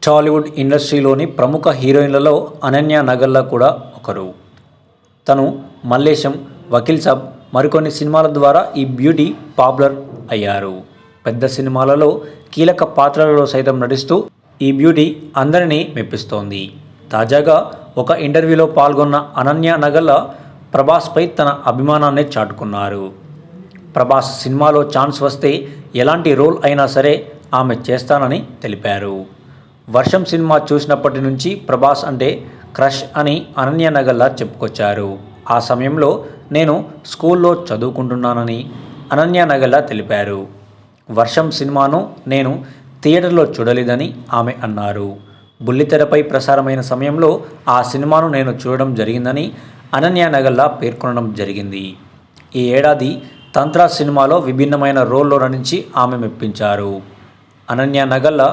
టాలీవుడ్ ఇండస్ట్రీలోని ప్రముఖ హీరోయిన్లలో అనన్య నగల్లా కూడా ఒకరు. తను మల్లేశం, వకీల్ సాబ్ మరికొన్ని సినిమాల ద్వారా ఈ బ్యూటీ పాపులర్ అయ్యారు. పెద్ద సినిమాలలో కీలక పాత్రలలో సైతం నటిస్తూ ఈ బ్యూటీ అందరినీ మెప్పిస్తోంది. తాజాగా ఒక ఇంటర్వ్యూలో పాల్గొన్న అనన్య నగల్లా ప్రభాస్పై తన అభిమానాన్ని చాటుకున్నారు. ప్రభాస్ సినిమాలో ఛాన్స్ వస్తే ఎలాంటి రోల్ అయినా సరే ఆమె చేస్తానని తెలిపారు. వర్షం సినిమా చూసినప్పటి నుంచి ప్రభాస్ అంటే క్రష్ అని అనన్య నగల్లా చెప్పుకొచ్చారు. ఆ సమయంలో నేను స్కూల్లో చదువుకుంటున్నానని అనన్య నగల్లా తెలిపారు. వర్షం సినిమాను నేను థియేటర్లో చూడలేదని ఆమె అన్నారు. బుల్లితెరపై ప్రసారమైన సమయంలో ఆ సినిమాను నేను చూడడం జరిగిందని అనన్య నగల్లా పేర్కొనడం జరిగింది. ఈ ఏడాది తంత్ర సినిమాలో విభిన్నమైన రోల్లో నటించి ఆమె మెప్పించారు. అనన్య నగల్లా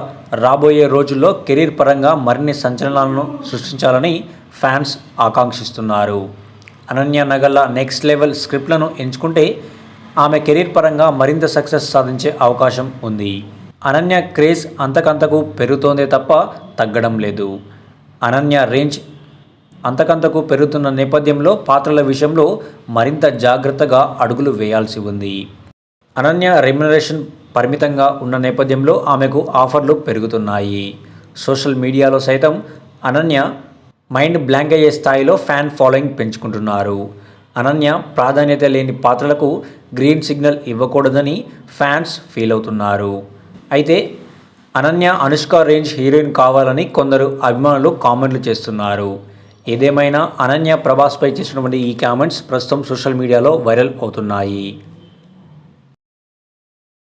రాబోయే రోజుల్లో కెరీర్ పరంగా మరిన్ని సంచలనాలను సృష్టించాలని ఫ్యాన్స్ ఆకాంక్షిస్తున్నారు. అనన్య నగల్లా నెక్స్ట్ లెవెల్ స్క్రిప్ట్లను ఎంచుకుంటే ఆమె కెరీర్ పరంగా మరింత సక్సెస్ సాధించే అవకాశం ఉంది. అనన్య క్రేజ్ అంతకంతకు పెరుగుతోందే తప్ప తగ్గడం లేదు. అనన్య రేంజ్ అంతకంతకు పెరుగుతున్న నేపథ్యంలో పాత్రల విషయంలో మరింత జాగ్రత్తగా అడుగులు వేయాల్సి ఉంది. అనన్య రెమ్యునరేషన్ పరిమితంగా ఉన్న నేపథ్యంలో ఆమెకు ఆఫర్లు పెరుగుతున్నాయి. సోషల్ మీడియాలో సైతం అనన్య మైండ్ బ్లాంక్ అయ్యే స్థాయిలో ఫ్యాన్ ఫాలోయింగ్ పెంచుకుంటున్నారు. అనన్య ప్రాధాన్యత లేని పాత్రలకు గ్రీన్ సిగ్నల్ ఇవ్వకూడదని ఫ్యాన్స్ ఫీల్ అవుతున్నారు. అయితే అనన్య అనుష్క రేంజ్ హీరోయిన్ కావాలని కొందరు అభిమానులు కామెంట్లు చేస్తున్నారు. ఏదేమైనా అనన్య ప్రభాస్పై చేసినటువంటి ఈ కామెంట్స్ ప్రస్తుతం సోషల్ మీడియాలో వైరల్ అవుతున్నాయి.